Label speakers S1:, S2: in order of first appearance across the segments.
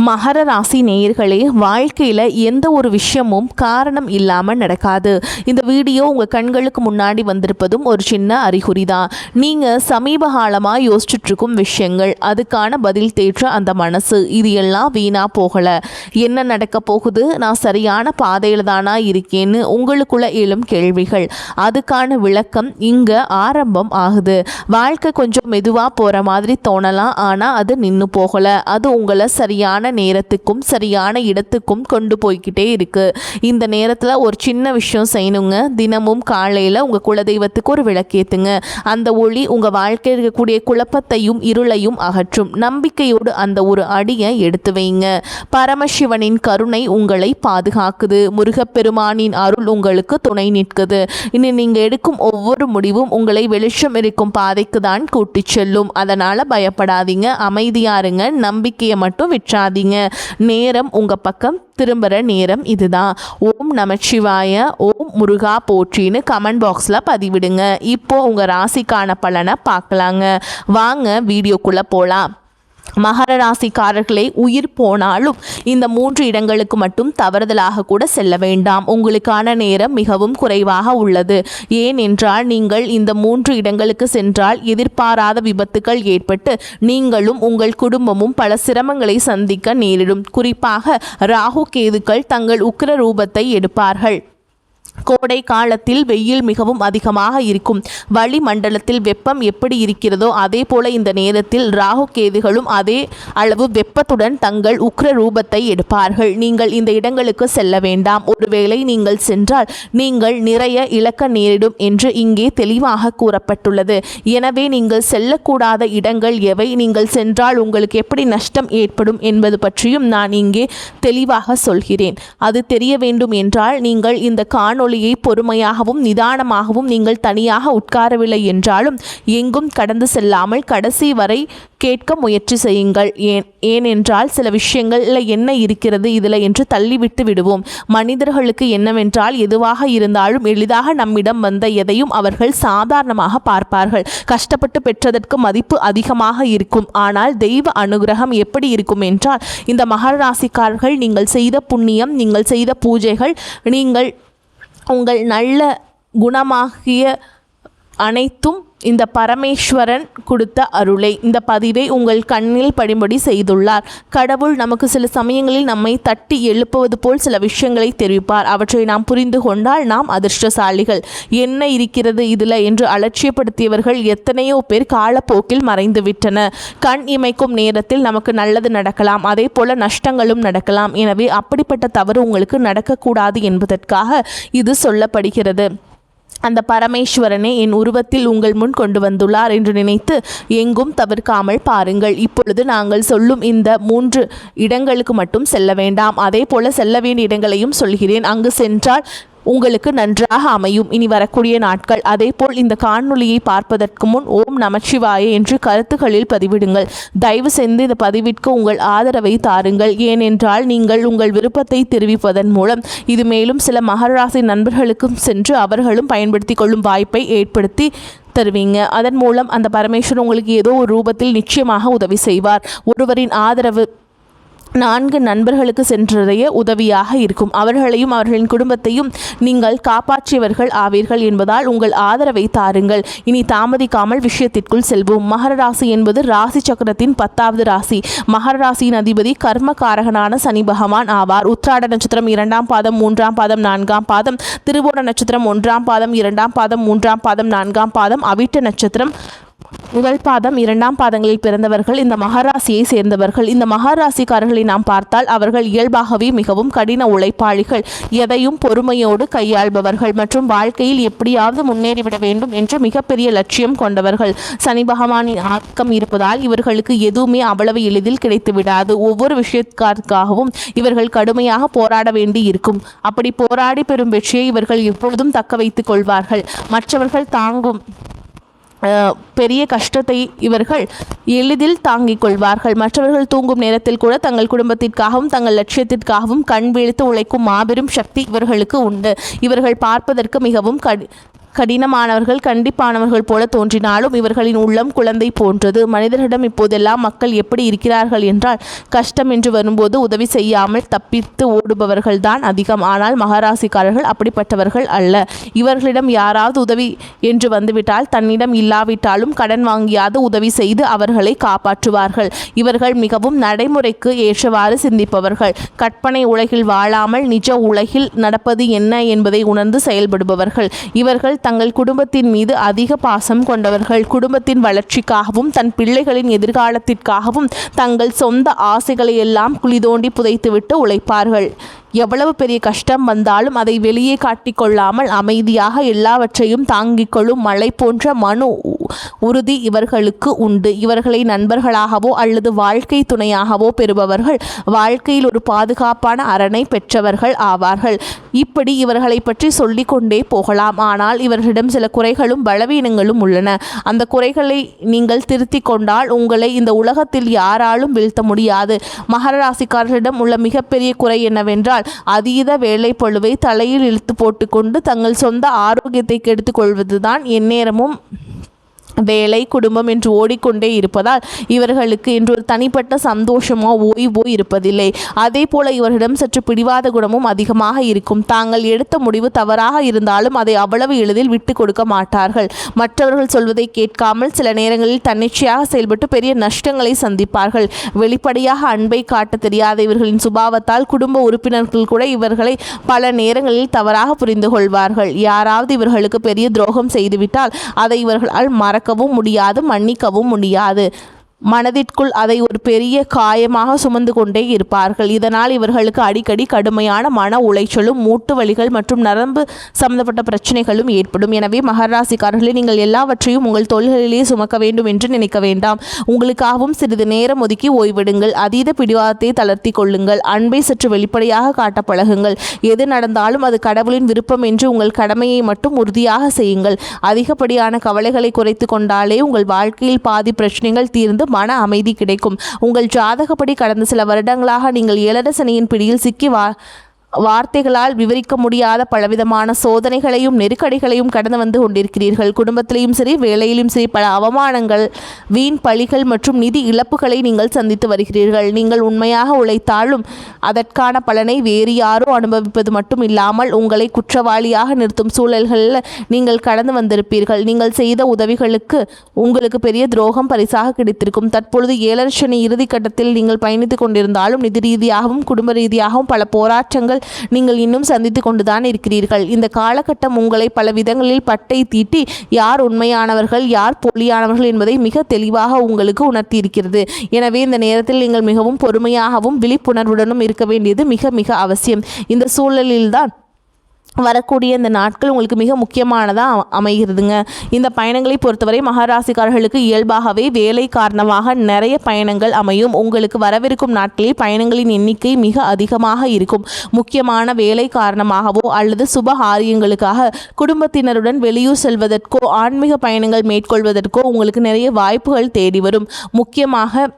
S1: மகர ராசி நேயர்களே, வாழ்க்கையில் எந்த ஒரு விஷயமும் காரணம் இல்லாமல் நடக்காது. இந்த வீடியோ உங்கள் கண்களுக்கு முன்னாடி வந்திருப்பதும் ஒரு சின்ன அறிகுறி தான். நீங்கள் சமீப காலமாக யோசிச்சுட்ருக்கும் விஷயங்கள், அதுக்கான பதில் தேற்ற அந்த மனசு, இது எல்லாம் வீணாக போகலை. என்ன நடக்க போகுது, நான் சரியான பாதையில் தானா இருக்கேன்னு உங்களுக்குள்ள எழும் கேள்விகள், அதுக்கான விளக்கம் இங்கே ஆரம்பம் ஆகுது. வாழ்க்கை கொஞ்சம் மெதுவாக போகிற மாதிரி தோணலாம், ஆனால் அது நின்று போகலை. அது உங்களை சரியான நேரத்துக்கும் சரியான இடத்துக்கும் கொண்டு போய்கிட்டே இருக்கு. இந்த நேரத்தில் ஒரு சின்ன விஷயம் செய்யணுங்க. தினமும் காலையில் உங்கள் குலதெய்வத்துக்கு ஒரு விளக்கேற்றுங்க. அந்த ஒளி உங்கள் வாழ்க்கையில் இருக்கக்கூடிய குழப்பத்தையும் இருளையும் அகற்றும். நம்பிக்கையோடு அந்த ஒரு அடியை எடுத்து வைங்க. பரமசிவனின் கருணை உங்களை பாதுகாக்குது. முருகப்பெருமானின் அருள் உங்களுக்கு துணை நிற்குது. இனி நீங்கள் எடுக்கும் ஒவ்வொரு முடிவும் உங்களை வெளிச்சம் இருக்கும் பாதைக்கு தான் கூட்டிச் செல்லும். அதனால் பயப்படாதீங்க, அமைதியா இருங்க, நம்பிக்கையை மட்டும் விற்றாதீங்க. நேரம் உங்க பக்கம் திரும்புகிற நேரம் இதுதான். ஓம் நமச்சிவாய, ஓம் முருகா போற்றின்னு கமெண்ட் பாக்ஸில் பதிவிடுங்க. இப்போ உங்கள் ராசிக்கான பலனை பார்க்கலாங்க. வாங்க வீடியோக்குள்ளே போகலாம். மகர ராசிக்காரர்களே, உயிர் போனாலும் இந்த 3 இடங்களுக்கு மட்டும் தவறுதலாக கூட செல்ல வேண்டாம். உங்களுக்கான நேரம் மிகவும் குறைவாக உள்ளது. ஏனென்றால் நீங்கள் இந்த 3 இடங்களுக்கு சென்றால் எதிர்பாராத விபத்துக்கள் ஏற்பட்டு நீங்களும் உங்கள் குடும்பமும் பல சிரமங்களை சந்திக்க நேரிடும். குறிப்பாக ராகு கேதுக்கள் தங்கள் உக்கிர ரூபத்தை எடுப்பார்கள். கோடை காலத்தில் வெயில் மிகவும் அதிகமாக இருக்கும். வளிமண்டலத்தில் வெப்பம் எப்படி இருக்கிறதோ அதே போல இந்த நேரத்தில் ராகு கேதுகளும் அதே அளவு வெப்பத்துடன் தங்கள் உக்ர ரூபத்தை எடுப்பார்கள். நீங்கள் இந்த இடங்களுக்கு செல்ல வேண்டாம். ஒருவேளை நீங்கள் சென்றால் நீங்கள் நிறைய இழக்க நேரிடும் என்று இங்கே தெளிவாக கூறப்பட்டுள்ளது. எனவே நீங்கள் செல்லக்கூடாத இடங்கள் எவை, நீங்கள் சென்றால் உங்களுக்கு எப்படி நஷ்டம் ஏற்படும் என்பது பற்றியும் நான் இங்கே தெளிவாக சொல்கிறேன். அது தெரிய வேண்டும் என்றால் நீங்கள் இந்த காணொளியை பொறுமையாகவும் நிதானமாகவும், நீங்கள் தனியாக உட்காரவில்லை என்றாலும் எங்கும் கடந்து செல்லாமல் கடைசி வரை கேட்க முயற்சி செய்யுங்கள். ஏனென்றால் சில விஷயங்கள்ல என்ன இருக்கிறது இதில் என்று தள்ளிவிட்டு விடுவோம். மனிதர்களுக்கு என்னவென்றால் எதுவாக இருந்தாலும் எளிதாக நம்மிடம் வந்த எதையும் அவர்கள் சாதாரணமாக பார்ப்பார்கள். கஷ்டப்பட்டு பெற்றதற்கு மதிப்பு அதிகமாக இருக்கும். ஆனால் தெய்வ அனுகிரகம் எப்படி இருக்கும் என்றால், இந்த மகர ராசிக்காரர்கள் நீங்கள் செய்த புண்ணியம், நீங்கள் செய்த பூஜைகள், நீங்கள் உங்கள் நல்ல குணமாகிய அனைத்தும் இந்த பரமேஸ்வரன் கொடுத்த அருளை, இந்த பதிவை உங்கள் கண்ணில் படிம்படி செய்துள்ளார். கடவுள் நமக்கு சில சமயங்களில் நம்மை தட்டி எழுப்புவது போல் சில விஷயங்களை தெரிவிப்பார். அவற்றை நாம் புரிந்து கொண்டால் நாம் அதிர்ஷ்டசாலிகள். என்ன இருக்கிறது இதில் என்று அலட்சியப்படுத்தியவர்கள் எத்தனையோ பேர் காலப்போக்கில் மறைந்து விட்டன. கண் இமைக்கும் நேரத்தில் நமக்கு நல்லது நடக்கலாம், அதே போல நஷ்டங்களும் நடக்கலாம். எனவே அப்படிப்பட்ட தவறு உங்களுக்கு நடக்கக்கூடாது என்பதற்காக இது சொல்லப்படுகிறது. அந்த பரமேஸ்வரனை என் உருவத்தில் உங்கள் முன் கொண்டு வந்துள்ளார் என்று நினைத்து எங்கும் தவிர்க்காமல் பாருங்கள். இப்பொழுது நாங்கள் சொல்லும் இந்த 3 இடங்களுக்கு மட்டும் செல்ல வேண்டாம். அதே போல செல்ல வேண்டிய இடங்களையும் சொல்கிறேன். அங்கு சென்றால் உங்களுக்கு நன்றாக அமையும் இனி வரக்கூடிய நாட்கள். அதேபோல் இந்த காணொளியை பார்ப்பதற்கு முன் ஓம் நமச்சிவாய என்று கருத்துக்களில் பதிவிடுங்கள். தயவு செய்து இந்த பதிவிற்கு உங்கள் ஆதரவை தாருங்கள். ஏனென்றால் நீங்கள் உங்கள் விருப்பத்தை தெரிவிப்பதன் மூலம் இது மேலும் சில மகர ராசி நண்பர்களுக்கும் சென்று அவர்களும் பயன்படுத்தி கொள்ளும் வாய்ப்பை ஏற்படுத்தி தருவீங்க. அதன் மூலம் அந்த பரமேஸ்வரன் உங்களுக்கு ஏதோ ஒரு ரூபத்தில் நிச்சயமாக உதவி செய்வார். ஒருவரின் ஆதரவு 4 நண்பர்களுக்கு சென்றதைய உதவியாக இருக்கும். அவர்களையும் அவர்களின் குடும்பத்தையும் நீங்கள் காப்பாற்றியவர்கள் ஆவீர்கள் என்பதால் உங்கள் ஆதரவை தாருங்கள். இனி தாமதிக்காமல் விஷயத்திற்குள் செல்வோம். மகர ராசி என்பது ராசி சக்கரத்தின் 10வது ராசி. மகர ராசியின் அதிபதி கர்மகாரகனான சனி பகவான் ஆவார். உத்திராட நட்சத்திரம் 2ஆம் பாதம், 3ஆம் பாதம், 4ஆம் பாதம், திருவோண நட்சத்திரம் 1ஆம் பாதம், 2ஆம் பாதம், 3ஆம் பாதம், 4ஆம் பாதம், அவிட்ட நட்சத்திரம் 1 பாதம், 2ஆம் பாதங்களில் பிறந்தவர்கள் இந்த மகராசியை சேர்ந்தவர்கள். இந்த மகராசிக்காரர்களை நாம் பார்த்தால் அவர்கள் இயல்பாகவே மிகவும் கடின உழைப்பாளிகள், எதையும் பொறுமையோடு கையாள்பவர்கள் மற்றும் வாழ்க்கையில் எப்படியாவது முன்னேறிவிட வேண்டும் என்ற மிகப்பெரிய லட்சியம் கொண்டவர்கள். சனி பகவானின் ஆக்கம் இருப்பதால் இவர்களுக்கு எதுவுமே அவ்வளவு எளிதில் கிடைத்து விடாது. ஒவ்வொரு விஷயத்திற்காகவும் இவர்கள் கடுமையாக போராட வேண்டி இருக்கும். அப்படி போராடி பெறும் வெற்றியை இவர்கள் எப்பொழுதும் தக்க வைத்துக் கொள்வார்கள். மற்றவர்கள் தாங்கும் பெரிய கஷ்டத்தை இவர்கள் எளிதில் தாங்கிக் கொள்வார்கள். மற்றவர்கள் தூங்கும் நேரத்தில் கூட தங்கள் குடும்பத்திற்காகவும் தங்கள் லட்சியத்திற்காகவும் கண் விழித்து உழைக்கும் மாபெரும் சக்தி இவர்களுக்கு உண்டு. இவர்கள் பார்ப்பதற்கு மிகவும் கடினமானவர்கள், கண்டிப்பானவர்கள் போல தோன்றினாலும் இவர்களின் உள்ளம் குழந்தை போன்றது. மனிதர்களிடம் இப்போதெல்லாம் மக்கள் எப்படி இருக்கிறார்கள் என்றால், கஷ்டம் என்று வரும்போது உதவி செய்யாமல் தப்பித்து ஓடுபவர்கள்தான் அதிகம். ஆனால் மகராசிக்காரர்கள் அப்படிப்பட்டவர்கள் அல்ல. இவர்களிடம் யாராவது உதவி என்று வந்துவிட்டால் தன்னிடம் இல்லாவிட்டாலும் கடன் வாங்கியாவது உதவி செய்து அவர்களை காப்பாற்றுவார்கள். இவர்கள் மிகவும் நடைமுறைக்கு ஏற்றவாறு சிந்திப்பவர்கள். கற்பனை உலகில் வாழாமல் நிஜ உலகில் நடப்பது என்ன என்பதை உணர்ந்து செயல்படுபவர்கள். இவர்கள் தங்கள் குடும்பத்தின் மீது அதிக பாசம் கொண்டவர்கள். குடும்பத்தின் வளர்ச்சிக்காகவும் தன் பிள்ளைகளின் எதிர்காலத்திற்காகவும் தங்கள் சொந்த ஆசைகளை எல்லாம் குழி தோண்டி புதைத்துவிட்டு உழைப்பார்கள். எவ்வளவு பெரிய கஷ்டம் வந்தாலும் அதை வெளியே காட்டிக்கொள்ளாமல் அமைதியாக எல்லாவற்றையும் தாங்கிக் கொள்ளும் மலை போன்ற மனு உறுதி இவர்களுக்கு உண்டு. இவர்களை நண்பர்களாகவோ அல்லது வாழ்க்கை துணையாகவோ பெறுபவர்கள் வாழ்க்கையில் ஒரு பாதுகாப்பான அரணை பெற்றவர்கள் ஆவார்கள். இப்படி இவர்களை பற்றி சொல்லிக்கொண்டே போகலாம். ஆனால் இவர்களிடம் சில குறைகளும் பலவீனங்களும் உள்ளன. அந்த குறைகளை நீங்கள் திருத்திக் கொண்டால் உங்களை இந்த உலகத்தில் யாராலும் வீழ்த்த முடியாது. மகர ராசிக்காரர்களிடம் உள்ள மிகப்பெரிய குறை என்னவென்றால், அதீத வேலைப்பளுவை தலையில் இழுத்து போட்டுக்கொண்டு தங்கள் சொந்த ஆரோக்கியத்தை கெடுத்துக் கொள்வதுதான். எந்நேரமும் வேலை குடும்பம் என்று ஓடிக்கொண்டே இருப்பதால் இவர்களுக்கு என்று ஒரு தனிப்பட்ட சந்தோஷமோ ஓய்வோ இருப்பதில்லை. அதே போல இவர்களிடம் சற்று பிடிவாத குணமும் அதிகமாக இருக்கும். தாங்கள் எடுத்த முடிவு தவறாக இருந்தாலும் அதை அவ்வளவு எளிதில் விட்டு கொடுக்க மாட்டார்கள். மற்றவர்கள் சொல்வதை கேட்காமல் சில நேரங்களில் தன்னிச்சையாக செயல்பட்டு பெரிய நஷ்டங்களை சந்திப்பார்கள். வெளிப்படையாக அன்பை காட்ட தெரியாத இவர்களின் சுபாவத்தால் குடும்ப உறுப்பினர்கள் கூட இவர்களை பல நேரங்களில் தவறாக புரிந்து கொள்வார்கள். யாராவது இவர்களுக்கு பெரிய துரோகம் செய்துவிட்டால் அதை இவர்களால் மறக்கவும் முடியாது, மன்னிக்கவும் முடியாது. மனதிற்குள் அதை ஒரு பெரிய காயமாக சுமந்து கொண்டே இருப்பார்கள். இதனால் இவர்களுக்கு அடிக்கடி கடுமையான மன உளைச்சலும் மூட்டு வலிகள் மற்றும் நரம்பு சம்பந்தப்பட்ட பிரச்சனைகளும் ஏற்படும். எனவே மகராசிக்காரர்களே, நீங்கள் எல்லாவற்றையும் உங்கள் தோள்களிலேயே சுமக்க வேண்டும் என்று நினைக்க வேண்டாம். உங்களுக்காகவும் சிறிது நேரம் ஒதுக்கி ஓய்விடுங்கள். அதீத பிடிவாதத்தை தளர்த்தி கொள்ளுங்கள். அன்பை சற்று வெளிப்படையாக காட்ட பழகுங்கள். எது நடந்தாலும் அது கடவுளின் விருப்பம் என்று உங்கள் கடமையை மட்டும் உறுதியாக செய்யுங்கள். அதிகப்படியான கவலைகளை குறைத்து கொண்டாலே உங்கள் வாழ்க்கையில் பாதி பிரச்சனைகள் தீர்ந்து மன அமைதி கிடைக்கும். உங்கள் ஜாதகப்படி கடந்த சில வருடங்களாக நீங்கள் ஏழரை சனியின் பிடியில் சிக்கி வார்த்தைகளால் விவரிக்க முடியாத பலவிதமான சோதனைகளையும் நெருக்கடிகளையும் கடந்து வந்து கொண்டிருக்கிறீர்கள். குடும்பத்திலையும் சரி, வேலையிலும் சரி, பல அவமானங்கள், வீண் பழிகள் மற்றும் நிதி இழப்புகளை நீங்கள் சந்தித்து வருகிறீர்கள். நீங்கள் உண்மையாக உழைத்தாலும் அதற்கான பலனை வேறு யாரோ அனுபவிப்பது மட்டும் இல்லாமல் உங்களை குற்றவாளியாக நிறுத்தும் சூழல்களில் நீங்கள் கடந்து வந்திருப்பீர்கள். நீங்கள் செய்த உதவிகளுக்கு உங்களுக்கு பெரிய துரோகம் பரிசாக கிடைத்திருக்கும். தற்பொழுது ஏழரை சனி இறுதி கட்டத்தில் நீங்கள் பயணித்துக் கொண்டிருந்தாலும் நிதி ரீதியாகவும் குடும்ப ரீதியாகவும் பல போராட்டங்கள் நீங்கள் இன்னும் சந்தித்து கொண்டுதான் இருக்கிறீர்கள். இந்த காலகட்டம் உங்களை பல விதங்களில் பட்டை தீட்டி யார் உண்மையானவர்கள் யார் போலியானவர்கள் என்பதை மிக தெளிவாக உங்களுக்கு உணர்த்தி இருக்கிறது. எனவே இந்த நேரத்தில் நீங்கள் மிகவும் பொறுமையாகவும் விழிப்புணர்வுடனும் இருக்க வேண்டியது மிக மிக அவசியம். இந்த சூழலில்தான் வரக்கூடிய இந்த நாட்கள் உங்களுக்கு மிக முக்கியமானதாக அமைகிறதுங்க. இந்த பயணங்களை பொறுத்தவரை மகராசிக்காரர்களுக்கு இயல்பாகவே வேலை காரணமாக நிறைய பயணங்கள் அமையும். உங்களுக்கு வரவிருக்கும் நாட்களில் பயணங்களின் எண்ணிக்கை மிக அதிகமாக இருக்கும். முக்கியமான வேலை காரணமாகவோ அல்லது சுப காரியங்களுக்காக குடும்பத்தினருடன் வெளியூர் செல்வதற்கோ ஆன்மீக பயணங்கள் மேற்கொள்வதற்கோ உங்களுக்கு நிறைய வாய்ப்புகள் தேடி வரும். முக்கியமாக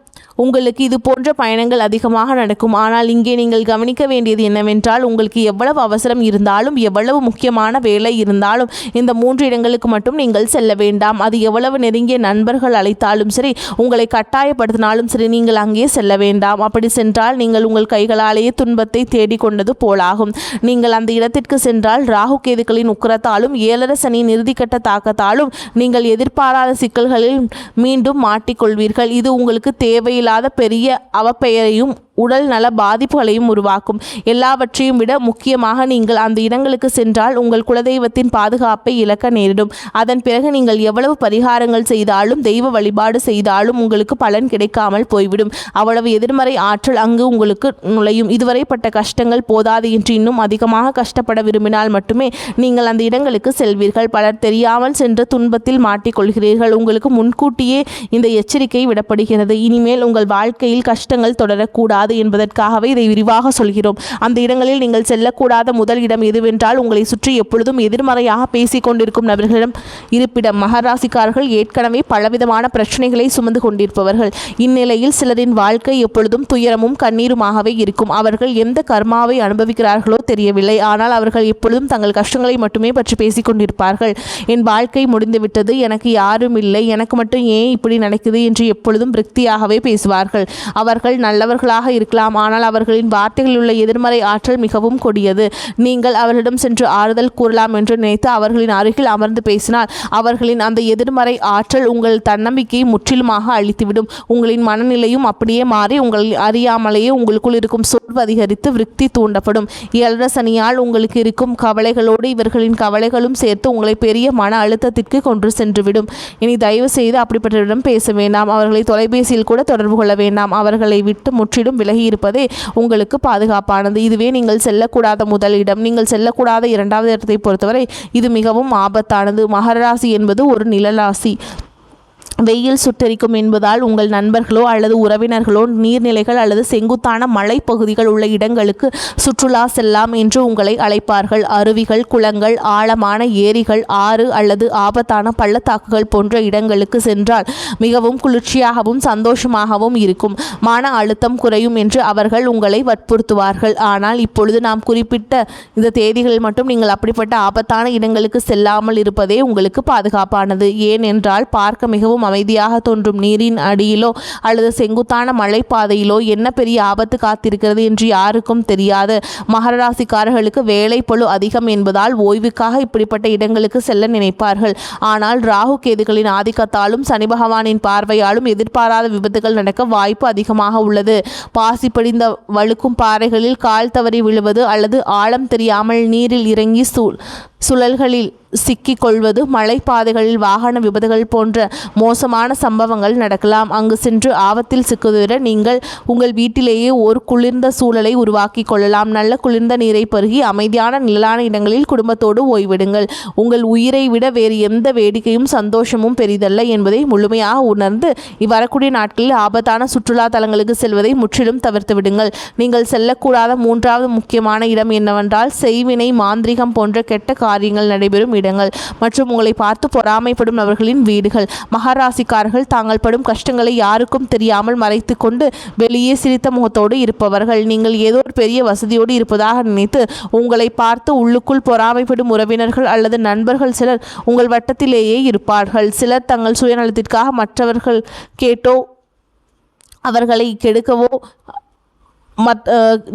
S1: உங்களுக்கு இது போன்ற பயணங்கள் அதிகமாக நடக்கும். ஆனால் இங்கே நீங்கள் கவனிக்க வேண்டியது என்னவென்றால், உங்களுக்கு எவ்வளவு அவசரம் இருந்தாலும் எவ்வளவு முக்கியமான வேலை இருந்தாலும் இந்த 3 இடங்களுக்கு மட்டும் நீங்கள் செல்ல வேண்டாம். அது எவ்வளவு நெருங்கிய நண்பர்கள் அழைத்தாலும் சரி, உங்களை கட்டாயப்படுத்தினாலும் சரி, நீங்கள் அங்கே செல்ல வேண்டாம். அப்படி சென்றால் நீங்கள் உங்கள் கைகளாலேயே துன்பத்தை தேடிக்கொண்டது போலாகும். நீங்கள் அந்த இடத்திற்கு சென்றால் ராகு கேதுக்களின் உக்கிரத்தாலும் ஏழரை சனியின் இறுதிக்கட்ட தாக்கத்தாலும் நீங்கள் எதிர்பாராத சிக்கல்களில் மீண்டும் மாட்டிக்கொள்வீர்கள். இது உங்களுக்கு தேவையில்லாத பெரிய அவப்பெயரையும் உடல் நல பாதிப்புகளையும் உருவாக்கும். எல்லாவற்றையும் விட முக்கியமாக நீங்கள் அந்த இடங்களுக்கு சென்றால் உங்கள் குலதெய்வத்தின் பாதுகாப்பை இழக்க நேரிடும். அதன் பிறகு நீங்கள் எவ்வளவு பரிகாரங்கள் செய்தாலும் தெய்வ வழிபாடு செய்தாலும் உங்களுக்கு பலன் கிடைக்காமல் போய்விடும். அவ்வளவு எதிர்மறை ஆற்றல் அங்கு உங்களுக்கு நுழையும். இதுவரை பட்ட கஷ்டங்கள் போதாது என்று இன்னும் அதிகமாக கஷ்டப்பட விரும்பினால் மட்டுமே நீங்கள் அந்த இடங்களுக்கு செல்வீர்கள். பலர் தெரியாமல் சென்று துன்பத்தில் மாட்டிக்கொள்கிறீர்கள். உங்களுக்கு முன்கூட்டியே இந்த எச்சரிக்கை விடப்படுகிறது. இனிமேல் இனிமேல் உங்கள் வாழ்க்கையில் கஷ்டங்கள் தொடரக்கூடாது என்பதற்காகவே இதை விரிவாக சொல்கிறோம். அந்த இடங்களில் நீங்கள் செல்லக்கூடாத முதல் இடம் எதுவென்றால், உங்களை சுற்றி எப்பொழுதும் எதிர்மறையாக பேசிக் கொண்டிருக்கும் நபர்களிடம் இருப்பிடம். மகராசிக்காரர்கள் ஏற்கனவே பலவிதமான பிரச்சனைகளை சுமந்து கொண்டிருப்பவர்கள். இந்நிலையில் சிலரின் வாழ்க்கை எப்பொழுதும் துயரமும் கண்ணீருமாகவே இருக்கும். அவர்கள் எந்த கர்மாவை அனுபவிக்கிறார்களோ தெரியவில்லை. ஆனால் அவர்கள் எப்பொழுதும் தங்கள் கஷ்டங்களை மட்டுமே பற்றி பேசிக் கொண்டிருப்பார்கள். என் வாழ்க்கை முடிந்துவிட்டது, எனக்கு யாரும் இல்லை, எனக்கு மட்டும் ஏன் இப்படி நடக்குது என்று எப்பொழுதும் விரக்தியாகவே பேசுவார்கள். அவர்கள் நல்லவர்களாக இருக்கலாம், ஆனால் அவர்களின் வார்த்தைகளில் உள்ள எதிர்மறை ஆற்றல் மிகவும் கொடியது. நீங்கள் அவர்களிடம் சென்று ஆறுதல் கூறலாம் என்று நினைத்து அவர்களின் அருகில் அமர்ந்து பேசினால் அவர்களின் அந்த எதிர்மறை ஆற்றல் உங்கள் தன்னம்பிக்கையை முற்றிலுமாக அழித்துவிடும். உங்களின் மனநிலையும் அப்படியே மாறி உங்களை அறியாமலேயே உங்களுக்குள் இருக்கும் சோர்வு அதிகரித்து விரக்தி தூண்டப்படும். ஏழரை சனியால் உங்களுக்கு இருக்கும் கவலைகளோடு இவர்களின் கவலைகளும் சேர்த்து உங்களை பெரிய மன அழுத்தத்திற்கு கொண்டு சென்றுவிடும். இனி தயவு செய்து அப்படிப்பட்டவரிடம் பேச வேண்டாம். அவர்களை தொலைபேசியில் கூட தொடர்பு கொள்ள வேண்டாம். அவர்களை விட்டு முற்றிலும் விலகி இருப்பதே உங்களுக்கு பாதுகாப்பானது. இதுவே நீங்கள் செல்லக்கூடாத முதல் இடம். நீங்கள் செல்லக்கூடாத இரண்டாவது இடத்தை பொறுத்தவரை இது மிகவும் ஆபத்தானது. மகர ராசி என்பது ஒரு நிழலாசி. வெயில் சுட்டெரிக்கும் என்பதால் உங்கள் நண்பர்களோ அல்லது உறவினர்களோ நீர்நிலைகள் அல்லது செங்குத்தான மலைப்பகுதிகள் உள்ள இடங்களுக்கு சுற்றுலா செல்லாம் என்று உங்களை அழைப்பார்கள். அருவிகள், குளங்கள், ஆழமான ஏரிகள், ஆறு அல்லது ஆபத்தான பள்ளத்தாக்குகள் போன்ற இடங்களுக்கு சென்றால் மிகவும் குளிர்ச்சியாகவும் சந்தோஷமாகவும் இருக்கும். மன அழுத்தம் குறையும் என்று அவர்கள் உங்களை வற்புறுத்துவார்கள். ஆனால் இப்பொழுது நாம் குறிப்பிட்ட இந்த தேதிகளில் மட்டும் நீங்கள் அப்படிப்பட்ட ஆபத்தான இடங்களுக்கு செல்லாமல் இருப்பதே உங்களுக்கு பாதுகாப்பானது. ஏனென்றால் பார்க்க மிகவும் அமைதியாக தோன்றும் நீரின் அடியிலோ அல்லது செங்குத்தான மலைப்பாதையிலோ என்ன பெரிய ஆபத்து காத்திருக்கிறது என்று யாருக்கும் தெரியாது. மகர ராசிக்காரர்களுக்கு வேலை பளு அதிகம் என்பதால் ஓய்வுக்காக இப்படிப்பட்ட இடங்களுக்கு செல்ல நினைப்பார்கள். ஆனால் ராகு கேதுகளின் ஆதிக்கத்தாலும் சனி பகவானின் பார்வையாலும் எதிர்பாராத விபத்துகள் நடக்க வாய்ப்பு அதிகமாக உள்ளது. பாசி படிந்த வழுக்கும் பாறைகளில் கால் தவறி விழுவது அல்லது ஆழம் தெரியாமல் நீரில் இறங்கி சுழல்களில் சிக்கிக் கொள்வது, மலைப்பாதைகளில் வாகன விபத்துகள் போன்ற மோசமான சம்பவங்கள் நடக்கலாம். அங்கு சென்று ஆபத்தில் சிக்குவதை நீங்கள் உங்கள் வீட்டிலேயே ஒரு குளிர்ந்த சூழலை உருவாக்கி கொள்ளலாம். நல்ல குளிர்ந்த நீரை பருகி அமைதியான நிழலான இடங்களில் குடும்பத்தோடு ஓய்விடுங்கள். உங்கள் உயிரை விட வேறு எந்த வேடிக்கையும் சந்தோஷமும் பெரிதல்ல என்பதை முழுமையாக உணர்ந்து வரக்கூடிய நாட்களில் ஆபத்தான சுற்றுலா தலங்களுக்கு செல்வதை முற்றிலும் தவிர்த்து விடுங்கள். நீங்கள் செல்லக்கூடாத மூன்றாவது முக்கியமான இடம் என்னவென்றால், செய்வினை, மாந்திரிகம் போன்ற கெட்ட காரியங்கள் நடைபெறும் இடங்கள் மற்றும் உங்களை பார்த்து பொறாமைப்படும் நபர்களின் வீடுகள். மகராசிக்காரர்கள் தாங்கள் படும் கஷ்டங்களை யாருக்கும் தெரியாமல் மறைத்து கொண்டு வெளியே சிரித்த முகத்தோடு இருப்பவர்கள். நீங்கள் ஏதோ ஒரு பெரிய வசதியோடு இருப்பதாக நினைத்து உங்களை பார்த்து உள்ளுக்குள் பொறாமைப்படும் உறவினர்கள் அல்லது நண்பர்கள் சிலர் உங்கள் வட்டத்திலேயே இருப்பார்கள். சிலர் தங்கள் சுயநலத்திற்காக மற்றவர்கள் கேட்டோ அவர்களை கெடுக்கவோ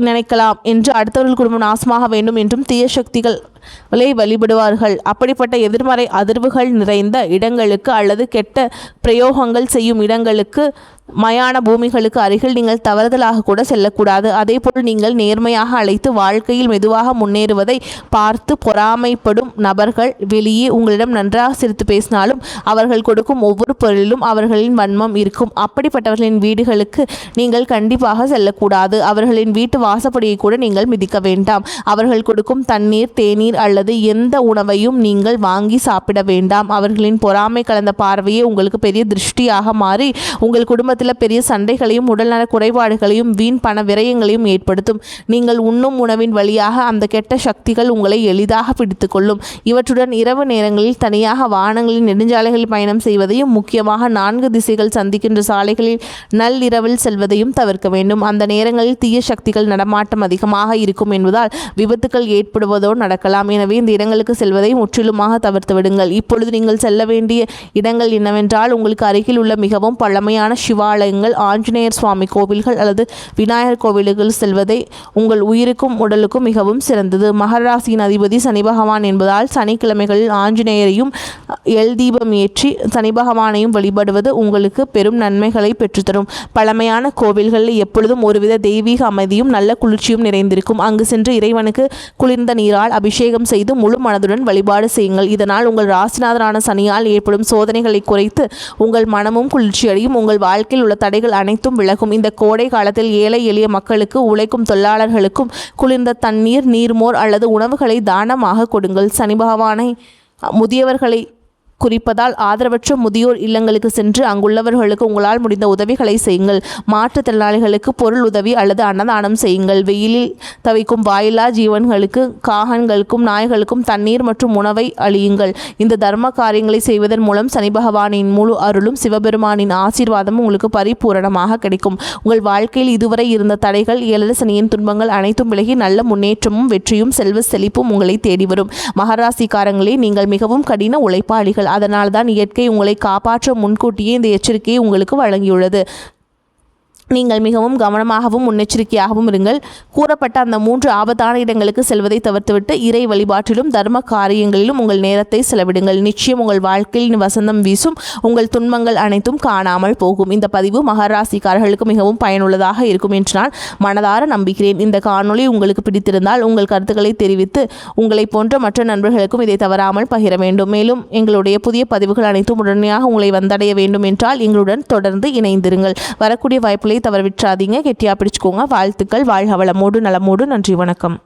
S1: நினைக்கலாம் என்று அடுத்தவர்கள் குடும்பம் நாசமாக வேண்டும் என்றும் தீய சக்திகளை வழிபடுவார்கள். அப்படிப்பட்ட எதிர்மறை அதிர்வுகள் நிறைந்த இடங்களுக்கு அல்லது கெட்ட பிரயோகங்கள் செய்யும் இடங்களுக்கு, மயான பூமிகளுக்கு அருகில் நீங்கள் தவறுதலாக கூட செல்லக்கூடாது. அதேபோல் நீங்கள் நேர்மையாக அழைத்து வாழ்க்கையில் மெதுவாக முன்னேறுவதை பார்த்து பொறாமைப்படும் நபர்கள் வெளியே உங்களிடம் நன்றாக சிரித்து பேசினாலும் அவர்கள் கொடுக்கும் ஒவ்வொரு பொருளிலும் அவர்களின் வன்மம் இருக்கும். அப்படிப்பட்டவர்களின் வீடுகளுக்கு நீங்கள் கண்டிப்பாக செல்லக்கூடாது. அவர்களின் வீட்டு வாசப்படியை கூட நீங்கள் மிதிக்க வேண்டாம். அவர்கள் கொடுக்கும் தண்ணீர், தேநீர் அல்லது எந்த உணவையும் நீங்கள் வாங்கி சாப்பிட வேண்டாம். அவர்களின் பொறாமை கலந்த பார்வையே உங்களுக்கு பெரிய திருஷ்டியாக மாறி உங்கள் குடும்பத்தில் பெரிய சண்டைகளையும் உடல்நல குறைபாடுகளையும் வீண் பண விரயங்களையும் ஏற்படுத்தும். நீங்கள் உண்ணும் உணவின் வழியாக அந்த கெட்ட சக்திகள் உங்களை எளிதாக பிடித்துக்கொள்ளும். இவற்றுடன் இரவு நேரங்களில் தனியாக வாகனங்களில் நெடுஞ்சாலைகளில் பயணம் செய்வதையும், முக்கியமாக 4 திசைகள் சந்திக்கின்ற சாலைகளில் நள்ளிரவில் செல்வதையும் தவிர்க்க வேண்டும். அந்த நேரங்களில் தீய சக்திகள் நடமாட்டம் அதிகமாக இருக்கும் என்பதால் விபத்துக்கள் ஏற்படுவதோ நடக்கலாம். எனவே இந்த இடங்களுக்கு செல்வதை முற்றிலுமாக தவிர்த்து விடுங்கள். இப்பொழுது நீங்கள் செல்ல வேண்டிய இடங்கள் என்னவென்றால், உங்களுக்கு அருகில் உள்ள மிகவும் பழமையான சிவாலயங்கள், ஆஞ்சநேயர் சுவாமி கோவில்கள் அல்லது விநாயகர் கோவில்கள் செல்வதை உங்கள் உயிருக்கும் உடலுக்கும் மிகவும் சிறந்தது. மகர ராசியின் அதிபதி சனி பகவான் என்பதால் சனிக்கிழமைகளில் ஆஞ்சநேயரையும் எல் தீபம் ஏற்றி சனி பகவானையும் வழிபடுவது உங்களுக்கு பெரும் நன்மைகளை பெற்றுத்தரும். பழமையான கோவில்களில் எப்பொழுதும் ஒருவித தெய்வீக அமைதியும் நல்ல குளிர்ச்சியும் நிறைந்திருக்கும். அங்கு சென்று இறைவனுக்கு குளிர்ந்த நீரால் அபிஷேகம் செய்து முழு மனதுடன் வழிபாடு செய்யுங்கள். இதனால் உங்கள் ராசிநாதனான சனியால் ஏற்படும் சோதனைகளை குறைத்து உங்கள் மனமும் குளிர்ச்சியடையும். உங்கள் வாழ்க்கையில் உள்ள தடைகள் அனைத்தும் விலகும். இந்த கோடை காலத்தில் ஏழை எளிய மக்களுக்கு, உழைக்கும் தொழிலாளர்களுக்கும் குளிர்ந்த தண்ணீர், நீர்மோர் அல்லது உணவுகளை தானமாக கொடுங்கள். சனி பகவானை முதியவர்களை குறிப்பதால் ஆதரவற்ற முதியோர் இல்லங்களுக்கு சென்று அங்குள்ளவர்களுக்கு உங்களால் முடிந்த உதவிகளை செய்யுங்கள். மாற்றுத்திறனாளிகளுக்கு பொருள் உதவி அல்லது அன்னதானம் செய்யுங்கள். வெயிலில் தவிக்கும் வாயிலா ஜீவன்களுக்கு, காகன்களுக்கும் நாய்களுக்கும் தண்ணீர் மற்றும் உணவை அளியுங்கள். இந்த தர்ம காரியங்களை செய்வதன் மூலம் சனி பகவானின் முழு அருளும் சிவபெருமானின் ஆசீர்வாதமும் உங்களுக்கு பரிபூரணமாக கிடைக்கும். உங்கள் வாழ்க்கையில் இதுவரை இருந்த தடைகள், ஏழரை சனியின் துன்பங்கள் அனைத்தும் விலகி நல்ல முன்னேற்றமும் வெற்றியும் செல்வ செழிப்பும் உங்களை தேடி வரும். மகராசிக்காரங்களே, நீங்கள் மிகவும் கடின உழைப்பாளிகள். அதனால்தான் இயற்கை உங்களை காப்பாற்ற முன்கூட்டியே இந்த எச்சரிக்கையை உங்களுக்கு வழங்கியுள்ளது. நீங்கள் மிகவும் கவனமாகவும் முன்னெச்சரிக்கையாகவும் இருங்கள். கூறப்பட்ட அந்த 3 ஆபத்தான இடங்களுக்கு செல்வதை தவிர்த்துவிட்டு இறை வழிபாட்டிலும் தர்ம காரியங்களிலும் உங்கள் நேரத்தை செலவிடுங்கள். நிச்சயம் உங்கள் வாழ்க்கையில் வசந்தம் வீசும். உங்கள் துன்பங்கள் அனைத்தும் காணாமல் போகும். இந்த பதிவு மகராசிக்காரர்களுக்கு மிகவும் பயனுள்ளதாக இருக்கும் என்று நான் மனதார நம்புகிறேன். இந்த காணொளி உங்களுக்கு பிடித்திருந்தால் உங்கள் கருத்துக்களை தெரிவித்து உங்களை போன்ற மற்ற நண்பர்களுக்கும் இதை தவறாமல் பகிர வேண்டும். மேலும் எங்களுடைய புதிய பதிவுகள் அனைத்தும் உடனடியாக உங்களை வந்தடைய வேண்டும் என்றால் எங்களுடன் தொடர்ந்து இணைந்திருங்கள். வரக்கூடிய வாய்ப்புகளை தவற விட்டுறாதீங்க. கெட்டியா பிடிச்சுக்கோங்க. வாழ்த்துக்கள். வாழ்க வளமோடு நலமோடு. நன்றி, வணக்கம்.